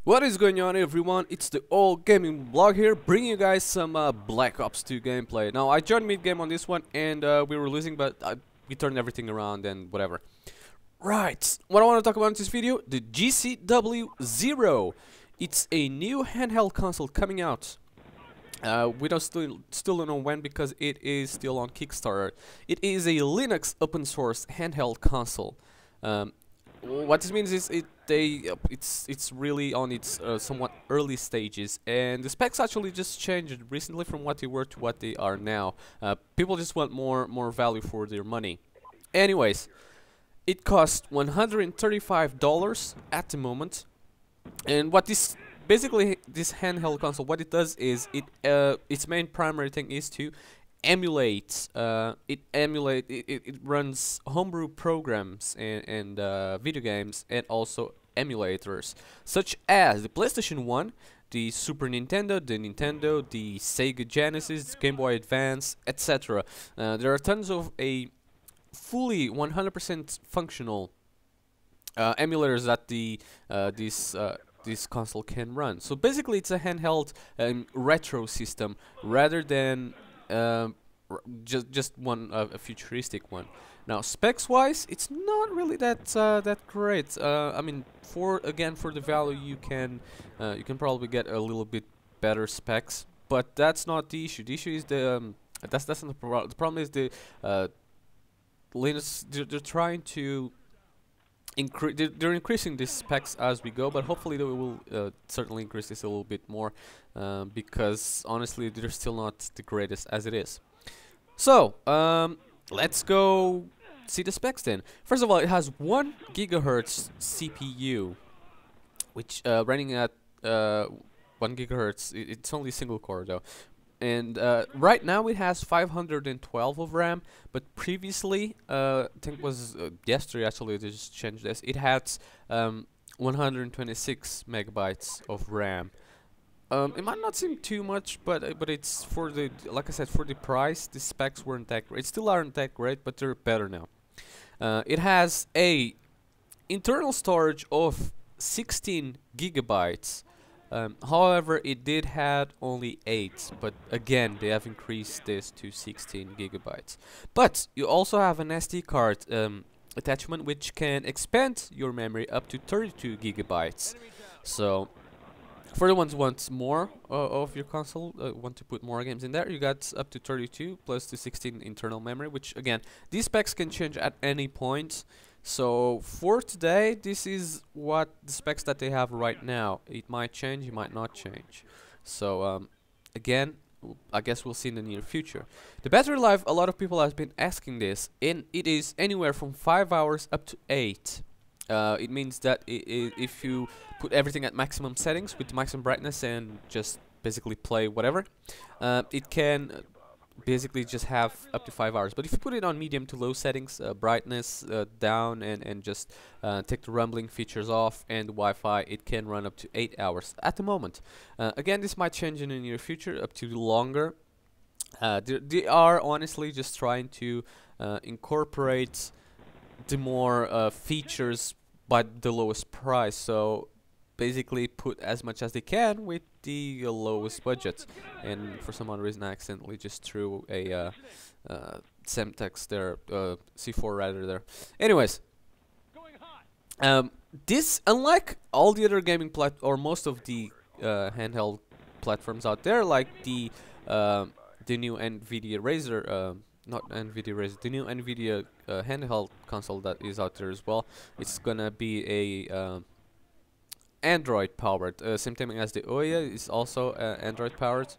What is going on, everyone? It's the old gaming blog here, bringing you guys some Black Ops 2 gameplay. Now, I joined mid-game on this one, and we were losing, but we turned everything around and whatever. Right, what I want to talk about in this video, the GCW-Zero. It's a new handheld console coming out. We still don't know when because it is still on Kickstarter. It is a Linux open source handheld console. What this means is it's really on its somewhat early stages, and the specs actually just changed recently from what they were to what they are now. People just want more value for their money. Anyways, it costs $135 at the moment, and what this handheld console, what it does is its main primary thing is to emulate. It runs homebrew programs and video games, and also emulators such as the PlayStation 1, the Super Nintendo, the Sega Genesis, Game Boy Advance, etc. There are tons of a fully 100% functional emulators that this console can run. So basically, it's a handheld retro system rather than just one a futuristic one. Now, specs wise, it's not really that great. I mean, for the value, you can probably get a little bit better specs, but that's not the issue. The issue is the that's not the problem. The problem is the Linux. They're trying to they're increasing the specs as we go, but hopefully they will certainly increase this a little bit more, because honestly they're still not the greatest as it is. So let's go see the specs then. First of all, it has 1 GHz CPU, which running at 1 GHz. It's only single core though. And right now it has 512 of RAM, but previously, I think it was yesterday actually, they just changed this. It had 126 megabytes of RAM. It might not seem too much, but it's for the, like I said, for the price, the specs weren't that great. Still aren't that great, but they're better now. It has a internal storage of 16 gigabytes. However, it did have only 8, but again, they have increased this to 16 gigabytes. But you also have an SD card attachment, which can expand your memory up to 32 gigabytes. So, for the ones who want more of your console, want to put more games in there, you got up to 32 plus the 16 internal memory, which again, these specs can change at any point. So for today, this is what the specs that they have right now. It might change, it might not change. So again, I guess we'll see in the near future. The battery life, a lot of people have been asking this, and it is anywhere from 5 hours up to 8. It means that if you put everything at maximum settings with maximum brightness and just basically play whatever, it can basically just have up to 5 hours. But if you put it on medium to low settings, brightness down, and just take the rumbling features off and Wi-Fi, it can run up to 8 hours at the moment. Again, this might change in the near future up to longer. They are honestly just trying to incorporate the more features by the lowest price. So basically put as much as they can with the lowest budget, and for some odd reason I accidentally just threw a Semtex there, C4 rather there. Anyways, this, unlike all the other gaming or most of the handheld platforms out there, like the new NVIDIA Razer, not NVIDIA Razer, the new NVIDIA handheld console that is out there as well. It's gonna be a Android powered, same time as the Oya is also Android powered.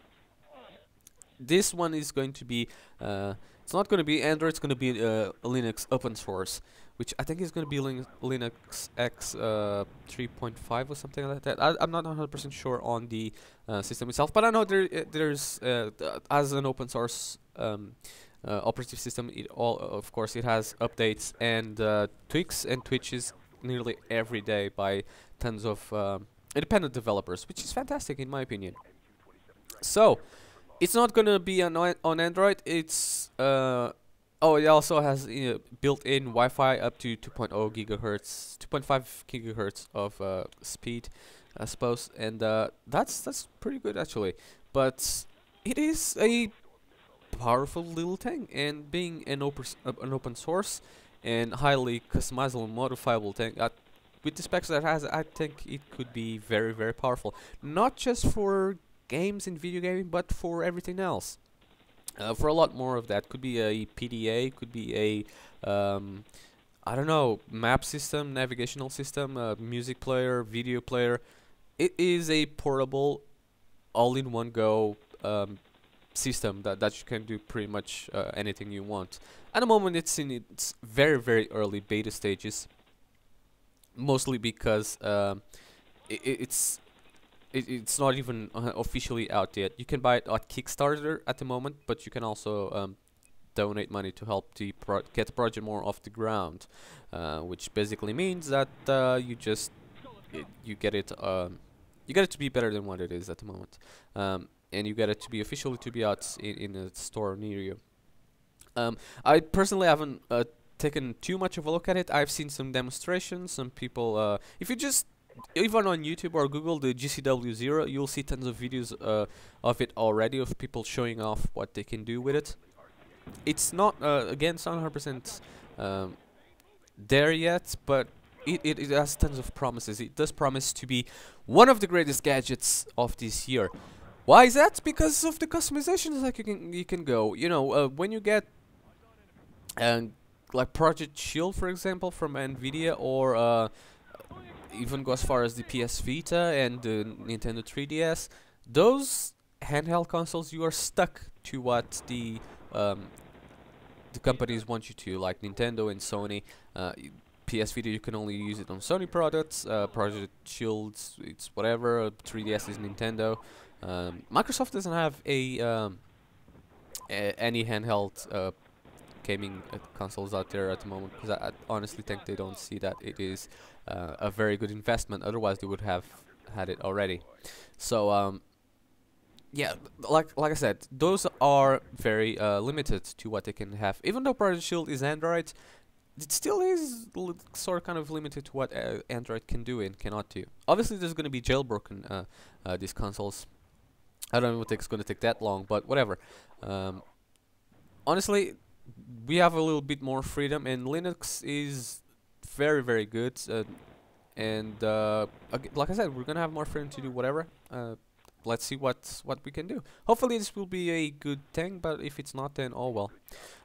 This one is going to be, it's not going to be Android, it's going to be Linux open source, which I think is going to be Linux X 3.5 or something like that. I'm not 100% sure on the system itself, but I know there's as an open source operative system, of course it has updates and tweaks and twitches nearly every day by tons of independent developers, which is fantastic in my opinion. So it's not gonna be on Android. It's oh, it also has built-in Wi-Fi up to 2.0 gigahertz, 2.5 gigahertz of speed. I suppose, and that's pretty good actually. But it is a powerful little thing, and being an open source and highly customizable and modifiable thing, with the specs that it has, I think it could be very powerful. Not just for games and video gaming, but for everything else. For a lot more of that, could be a PDA, could be a I don't know, map system, navigational system, music player, video player. It is a portable, all-in-one go system that you can do pretty much anything you want. At the moment, it's in its very early beta stages, mostly because it's not even officially out yet. You can buy it at Kickstarter at the moment, but you can also donate money to help get the project more off the ground, which basically means that you get it to be better than what it is at the moment, and you get it to be officially to be out in a store near you. I personally haven't taken too much of a look at it. I've seen some demonstrations, some people. If you just even on YouTube or Google the GCW-Zero, you'll see tons of videos of it already, of people showing off what they can do with it. It's not, again, it's not 100% there yet, but it has tons of promises. It does promise to be one of the greatest gadgets of this year. Why is that? Because of the customizations that you can go. You know, when you get like Project Shield, for example, from NVIDIA, or even go as far as the PS Vita and the Nintendo 3DS, those handheld consoles, you are stuck to what the companies want you to, like Nintendo and Sony. PS Vita, you can only use it on Sony products. Project Shield, it's whatever. 3DS is Nintendo. Microsoft doesn't have any handheld gaming consoles out there at the moment, because I honestly think they don't see that it is a very good investment. Otherwise, they would have had it already. So yeah, like I said, those are very limited to what they can have. Even though Project Shield is Android, it still is sort of kind of limited to what Android can do and cannot do. Obviously, there's going to be jailbroken these consoles. I don't think it's going to take that long, but whatever. Honestly, we have a little bit more freedom, and Linux is very good. And like I said, we're gonna have more freedom to do whatever. Let's see what we can do. Hopefully this will be a good thing, but if it's not, then oh well.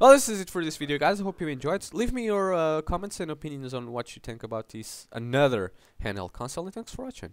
Well, this is it for this video, guys. I hope you enjoyed. Leave me your comments and opinions on what you think about this another handheld console, and thanks for watching.